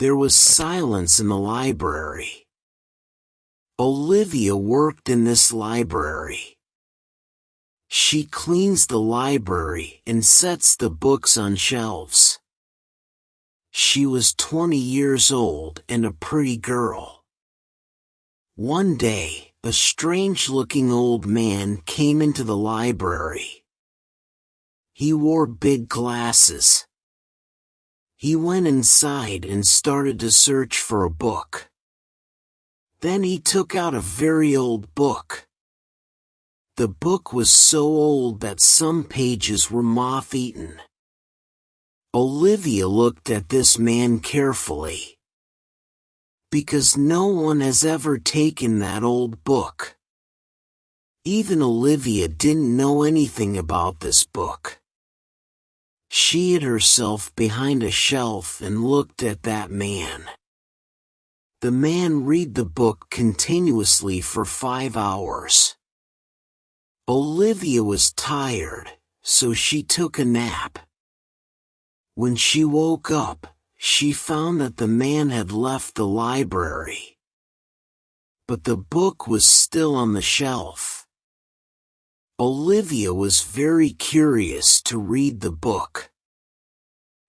There was silence in the library. Olivia worked in this library. She cleans the library and sets the books on shelves. She was 20 years old and a pretty girl. One day, a strange-looking old man came into the library. He wore big glasses. He went inside and started to search for a book. Then he took out a very old book. The book was so old that some pages were moth-eaten. Olivia looked at this man carefully. Because no one has ever taken that old book. Even Olivia didn't know anything about this book. She hid herself behind a shelf and looked at that man. The man read the book continuously for 5 hours. Olivia was tired, so she took a nap. When she woke up, she found that the man had left the library. But the book was still on the shelf. Olivia was very curious to read the book.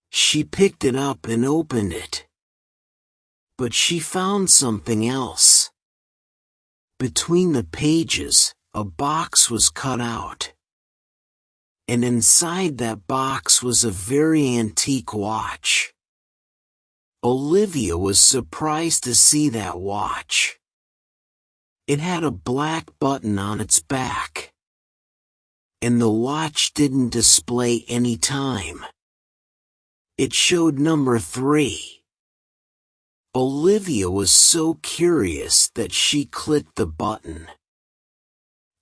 She picked it up and opened it. But she found something else. Between the pages, a box was cut out. And inside that box was a very antique watch. Olivia was surprised to see that watch. It had a black button on its back. And the watch didn't display any time. It showed number 3. Olivia was so curious that she clicked the button.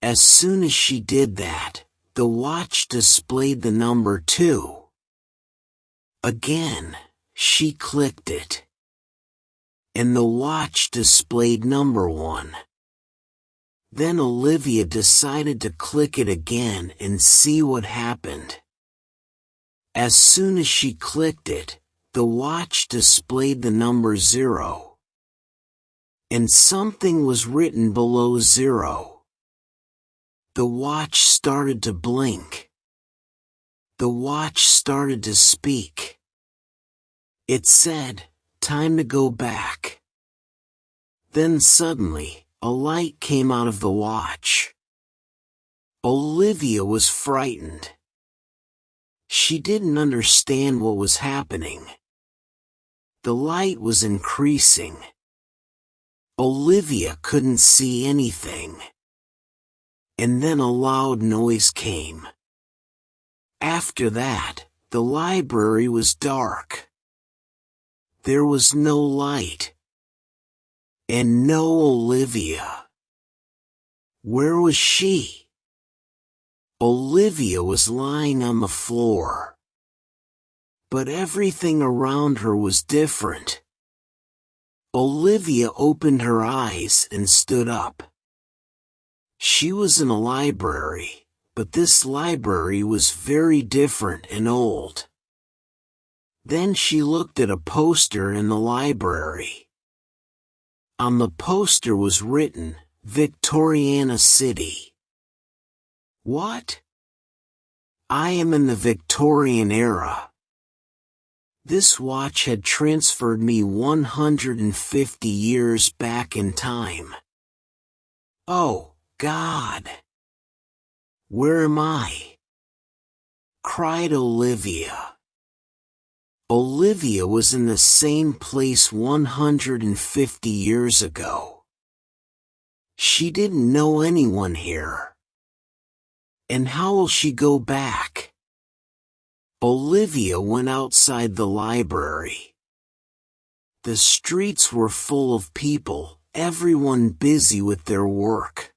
As soon as she did that, the watch displayed the number 2. Again, she clicked it. And the watch displayed number 1. Then Olivia decided to click it again and see what happened. As soon as she clicked it, the watch displayed the number 0. And something was written below 0. The watch started to blink. The watch started to speak. It said, "Time to go back." Then suddenly, a light came out of the watch. Olivia was frightened. She didn't understand what was happening. The light was increasing. Olivia couldn't see anything. And then a loud noise came. After that, the library was dark. There was no light. And no Olivia. Where was she? Olivia was lying on the floor. But everything around her was different. Olivia opened her eyes and stood up. She was in a library, but this library was very different and old. Then she looked at a poster in the library. On the poster was written, "Victoriana City." What? I am in the Victorian era. This watch had transferred me 150 years back in time. Oh, God! Where am I? Cried Olivia. Olivia was in the same place 150 years ago. She didn't know anyone here. And how will she go back? Olivia went outside the library. The streets were full of people, everyone busy with their work.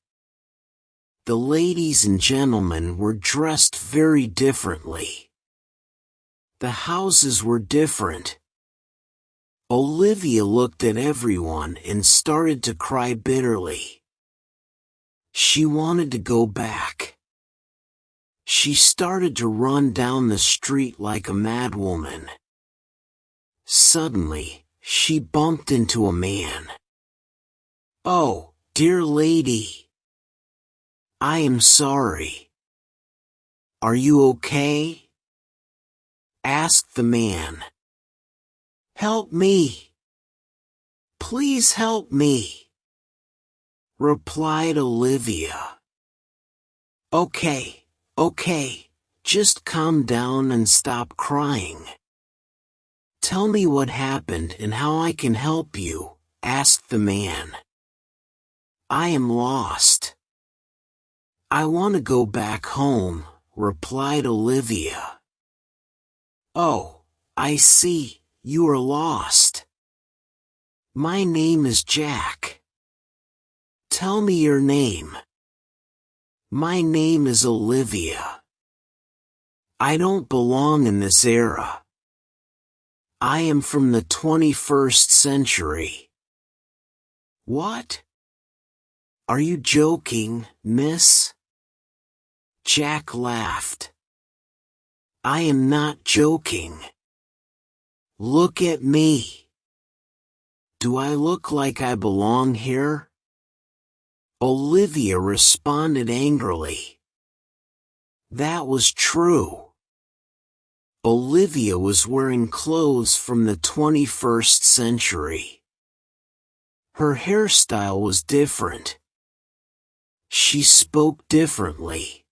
The ladies and gentlemen were dressed very differently. The houses were different. Olivia looked at everyone and started to cry bitterly. She wanted to go back. She started to run down the street like a madwoman. Suddenly, she bumped into a man. "Oh, dear lady. I am sorry. Are you okay?" asked the man. "Help me. Please help me," replied Olivia. Okay, just calm down and stop crying. "Tell me what happened and how I can help you," asked the man. "I am lost. I want to go back home," replied Olivia. "Oh, I see, you are lost. My name is Jack. Tell me your name." "My name is Olivia. I don't belong in this era. I am from the 21st century." "What? Are you joking, miss?" Jack laughed. "I am not joking. Look at me. Do I look like I belong here?" Olivia responded angrily. That was true. Olivia was wearing clothes from the 21st century. Her hairstyle was different. She spoke differently.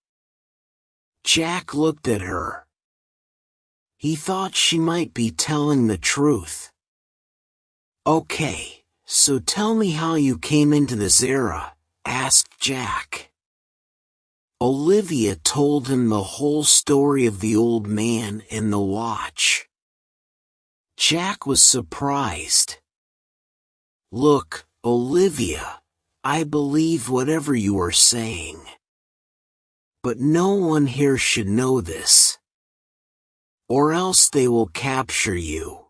Jack looked at her. He thought she might be telling the truth. "Okay, so tell me how you came into this era," asked Jack. Olivia told him the whole story of the old man and the watch. Jack was surprised. "Look, Olivia, I believe whatever you are saying. But no one here should know this. Or else they will capture you.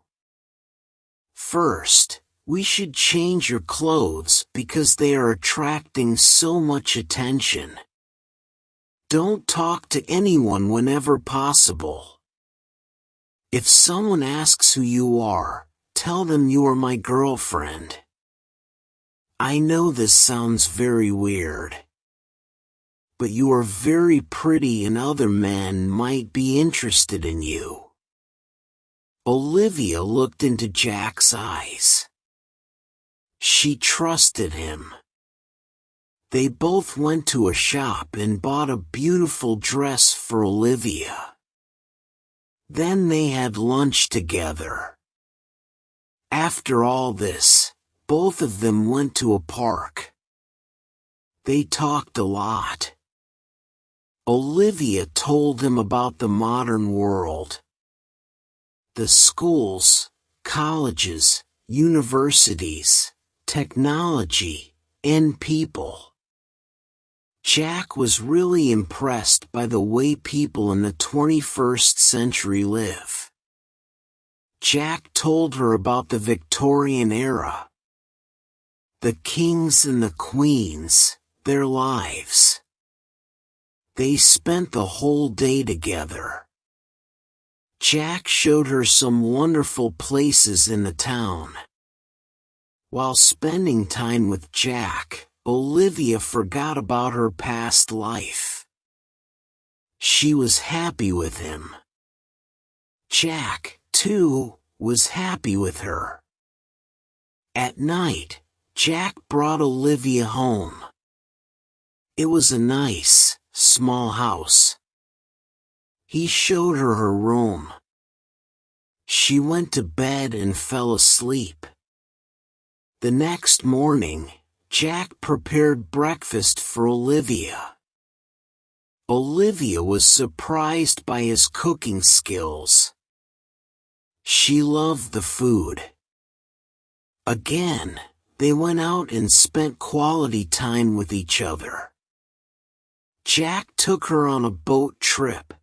First, we should change your clothes because they are attracting so much attention. Don't talk to anyone whenever possible. If someone asks who you are, tell them you are my girlfriend. I know this sounds very weird. But you are very pretty and other men might be interested in you." Olivia looked into Jack's eyes. She trusted him. They both went to a shop and bought a beautiful dress for Olivia. Then they had lunch together. After all this, both of them went to a park. They talked a lot. Olivia told him about the modern world. The schools, colleges, universities, technology, and people. Jack was really impressed by the way people in the 21st century live. Jack told her about the Victorian era. The kings and the queens, their lives. They spent the whole day together. Jack showed her some wonderful places in the town. While spending time with Jack, Olivia forgot about her past life. She was happy with him. Jack, too, was happy with her. At night, Jack brought Olivia home. It was a nice, small house. He showed her her room. She went to bed and fell asleep. The next morning, Jack prepared breakfast for Olivia. Olivia was surprised by his cooking skills. She loved the food. Again, they went out and spent quality time with each other. Jack took her on a boat trip.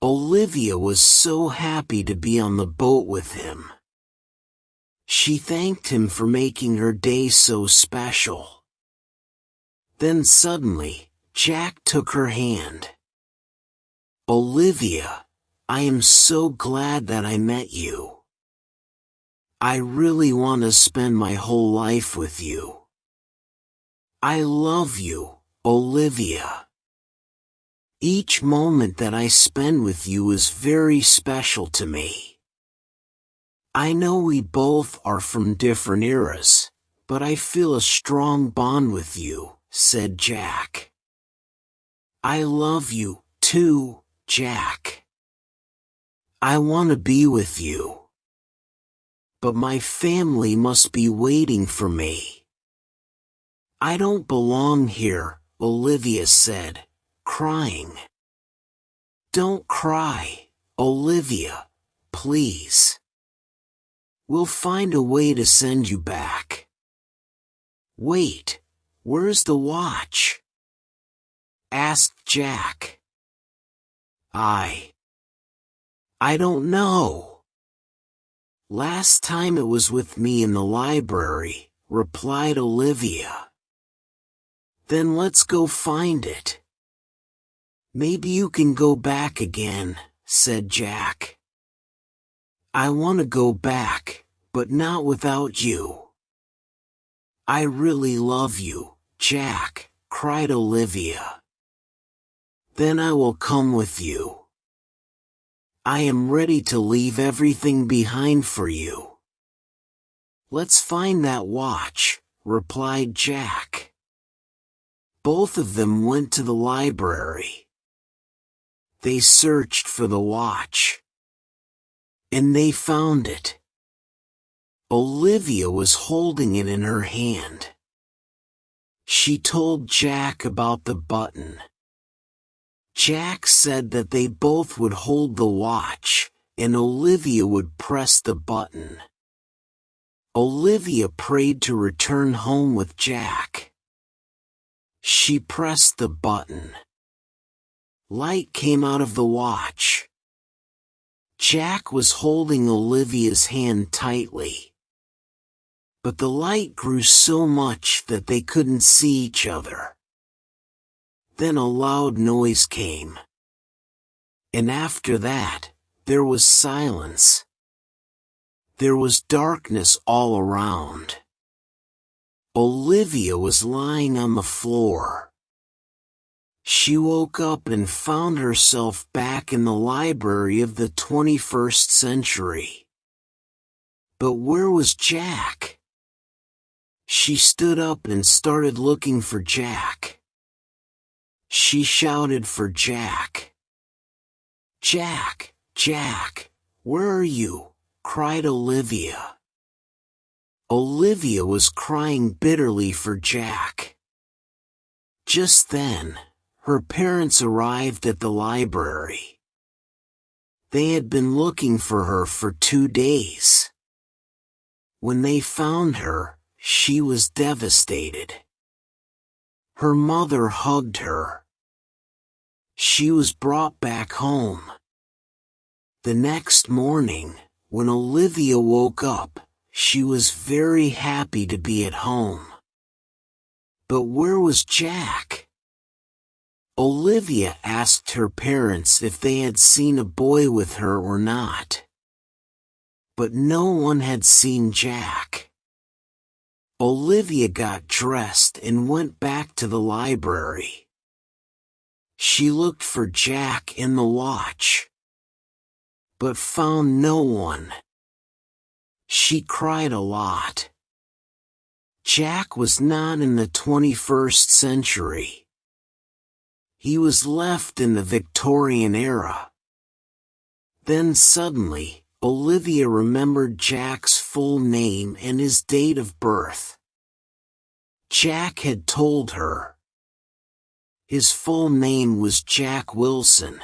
Olivia was so happy to be on the boat with him. She thanked him for making her day so special. Then suddenly, Jack took her hand. "Olivia, I am so glad that I met you. I really want to spend my whole life with you. I love you, Olivia. Each moment that I spend with you is very special to me. I know we both are from different eras, but I feel a strong bond with you, said Jack. I love you, too, Jack. I want to be with you. But my family must be waiting for me. I don't belong here, Olivia said, crying. Don't cry, Olivia, please. We'll find a way to send you back. Wait, where's the watch? Asked Jack. I don't know. Last time it was with me in the library, replied Olivia. Then let's go find it. Maybe you can go back again, said Jack. I want to go back, but not without you. I really love you, Jack, cried Olivia. Then I will come with you. I am ready to leave everything behind for you. Let's find that watch, replied Jack. Both of them went to the library. They searched for the watch. And they found it. Olivia was holding it in her hand. She told Jack about the button. Jack said that they both would hold the watch, and Olivia would press the button. Olivia prayed to return home with Jack. She pressed the button. Light came out of the watch. Jack was holding Olivia's hand tightly. But the light grew so much that they couldn't see each other. Then a loud noise came. And after that, there was silence. There was darkness all around. Olivia was lying on the floor. She woke up and found herself back in the library of the 21st century. But where was Jack? She stood up and started looking for Jack. She shouted for Jack. Jack, Jack, where are you? Cried Olivia. Olivia was crying bitterly for Jack. Just then, her parents arrived at the library. They had been looking for her for 2 days. When they found her, she was devastated. Her mother hugged her. She was brought back home. The next morning, when Olivia woke up, she was very happy to be at home. But where was Jack? Olivia asked her parents if they had seen a boy with her or not. But no one had seen Jack. Olivia got dressed and went back to the library. She looked for Jack in the watch, but found no one. She cried a lot. Jack was not in the 21st century. He was left in the Victorian era. Then suddenly, Olivia remembered Jack's full name and his date of birth. Jack had told her. His full name was Jack Wilson.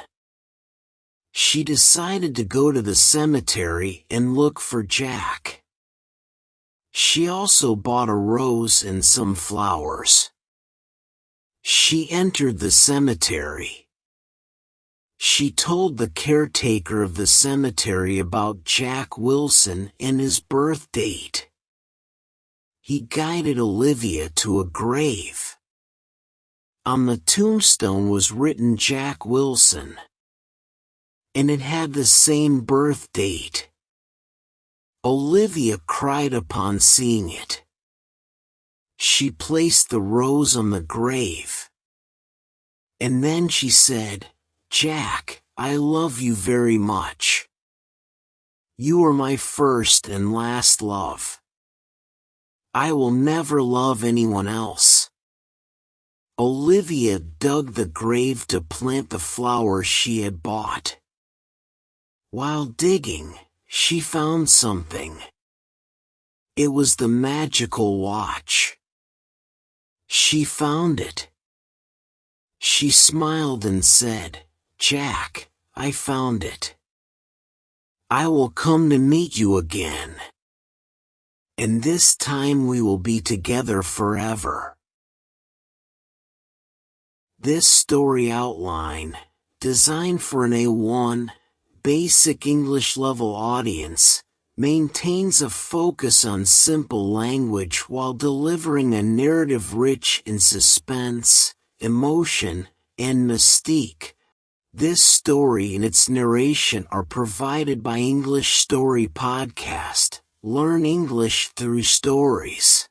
She decided to go to the cemetery and look for Jack. She also bought a rose and some flowers. She entered the cemetery. She told the caretaker of the cemetery about Jack Wilson and his birth date. He guided Olivia to a grave. On the tombstone was written Jack Wilson. And it had the same birth date. Olivia cried upon seeing it. She placed the rose on the grave. And then she said, "Jack, I love you very much. You are my first and last love. I will never love anyone else." Olivia dug the grave to plant the flowers she had bought. While digging, she found something. It was the magical watch. She found it. She smiled and said, "Jack, I found it. I will come to meet you again. And this time we will be together forever." This story outline, designed for an A1, basic English level audience, maintains a focus on simple language while delivering a narrative rich in suspense, emotion, and mystique. This story and its narration are provided by English Story Podcast. Learn English through stories.